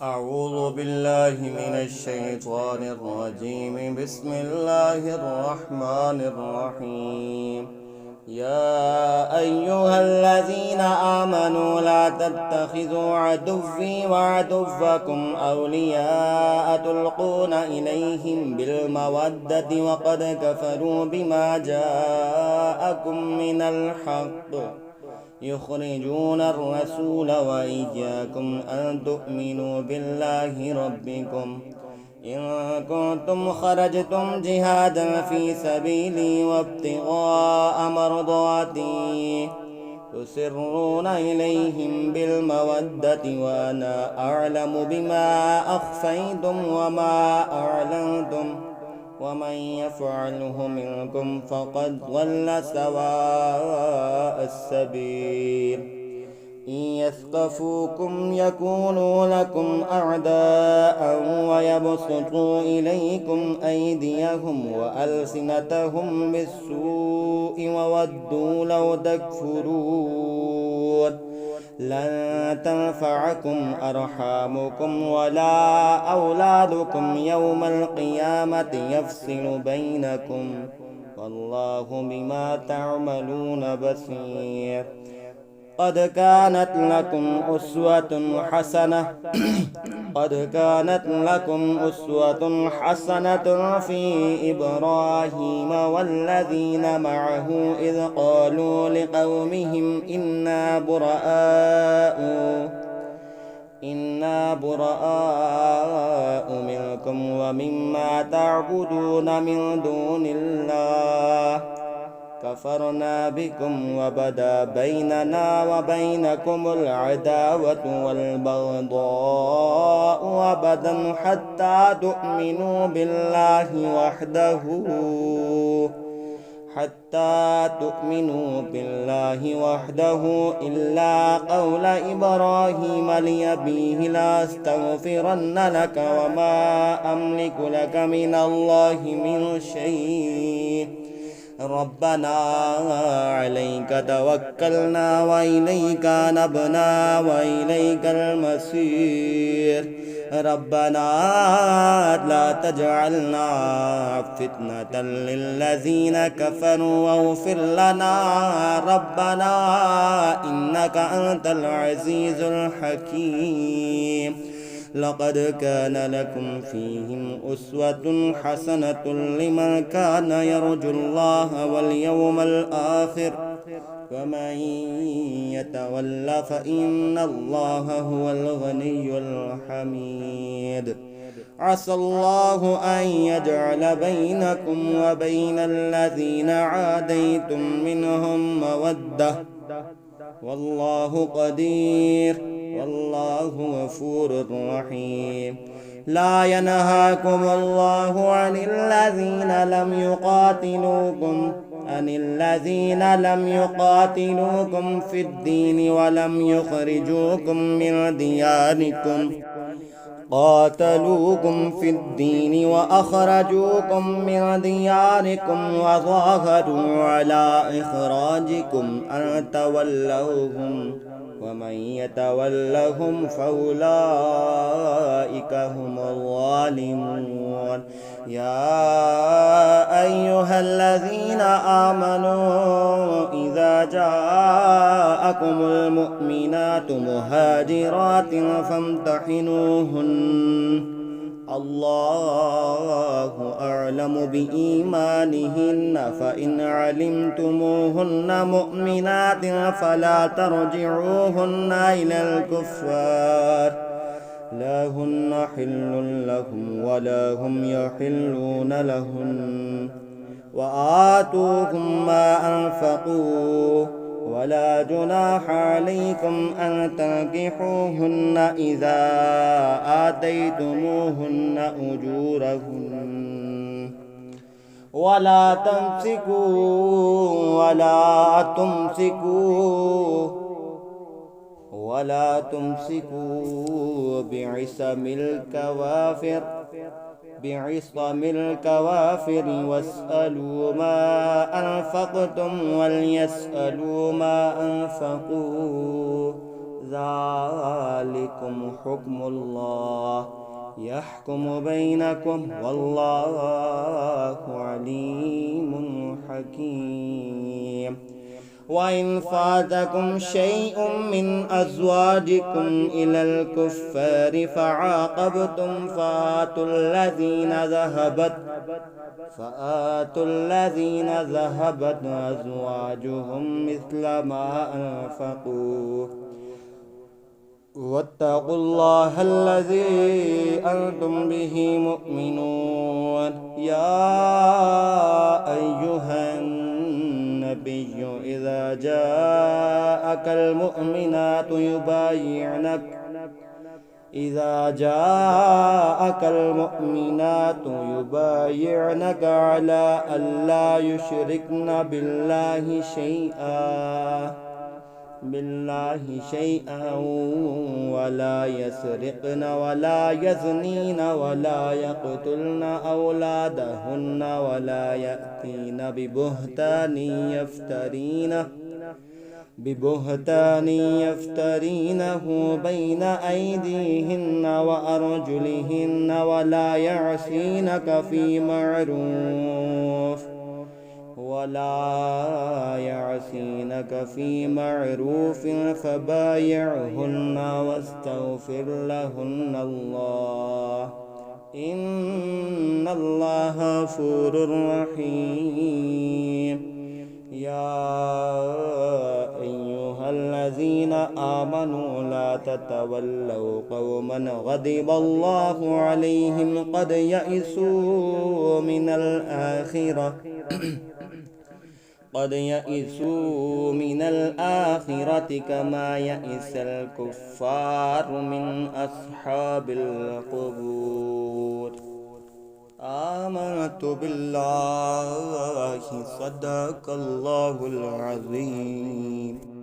أعوذ بالله من الشيطان الرجيم. بسم الله الرحمن الرحيم. يا أيها الذين آمنوا لا تتخذوا عدوي وعدوكم أولياء تلقون إليهم بالمودة وقد كفروا بما جاءكم من الحق يخرجون الرسول وإياكم أن تؤمنوا بالله ربكم إن كنتم خرجتم جهادا في سبيلي وابتغاء مرضاتي تسرون إليهم بالمودة وأنا أعلم بما أخفيتم وما أعلنتم ومن يفعله منكم فقد ضل سواء السبيل إن يثقفوكم يكونوا لكم أعداء ويبسطوا إليكم أيديهم وألسنتهم بالسوء وودوا لو تكفرون لن تنفعكم أرحامكم ولا أولادكم يوم القيامة يفصل بينكم والله بما تعملون بصير قد كانت لكم أسوة حسنة في إبراهيم والذين معه إذ قالوا لقومهم إنا براء منكم ومما تعبدون من دون الله كفرنا بكم وبدا بيننا وبينكم العداوة والبغضاء أبدا حتى تؤمنوا بالله وحده إلا قول إبراهيم لأبيه لأستغفرن لك وما أملك لك من الله من شيء ربنا عليك توكلنا وإليك نبنا وإليك المصير ربنا لا تجعلنا فتنة للذين كفروا واغفر لنا ربنا إنك أنت العزيز الحكيم لقد كان لكم فيهم أسوة حسنة لمن كان يرجو الله واليوم الآخر ومن يتول فإن الله هو الغني الحميد عسى الله أن يجعل بينكم وبين الذين عاديتم منهم مودة والله قدير والله غفور رحيم لا ينهاكم الله عن الذين لم يقاتلوكم في الدين ولم يخرجوكم من دياركم قاتلوكم في الدين وأخرجوكم من دياركم وظاهروا على إخراجكم أن تولوهم ومن يتولهم فأولئك هم الظالمون يا أيها الذين آمنوا إذا جاءكم المؤمنات مهاجرات فامتحنوهن الله أعلم بإيمانهن فإن علمتموهن مؤمنات فلا ترجعوهن إلى الكفار لا هن حل لهم ولا هم يحلون لهن وآتوهم ما أنفقوا ولا جناح عليكم أن تنكحوهن إذا آتيتموهن أجورهن ولا تمسكوا بعصم الكوافر واسألوا ما أنفقتم وليسألوا ما أنفقوا ذلكم حكم الله يحكم بينكم والله عليم حكيم. وإن فاتكم شيء من أزواجكم إلى الكفار فعاقبتم فآتوا الذين ذهبت أزواجهم مثل ما أنفقوا واتقوا الله الذي أنتم به مؤمنون. يا أيها النبي إذا جاءك المؤمنات يبايعنك على ألا يشركن بالله شيئا ولا يسرقن ولا يزنين ولا يقتلن أولادهن ولا يأتين ببهتان يفترينه بين أيديهن وأرجلهن ولا يعصينك في معروف فبايعهن واستغفر لهن الله إن الله غفور رحيم. يا أيها الذين آمنوا لا تتولوا قوما غضب الله عليهم قد يئسوا من الآخرة كما يئس الكفار من أصحاب القبور. آمنت بالله صدق الله العظيم.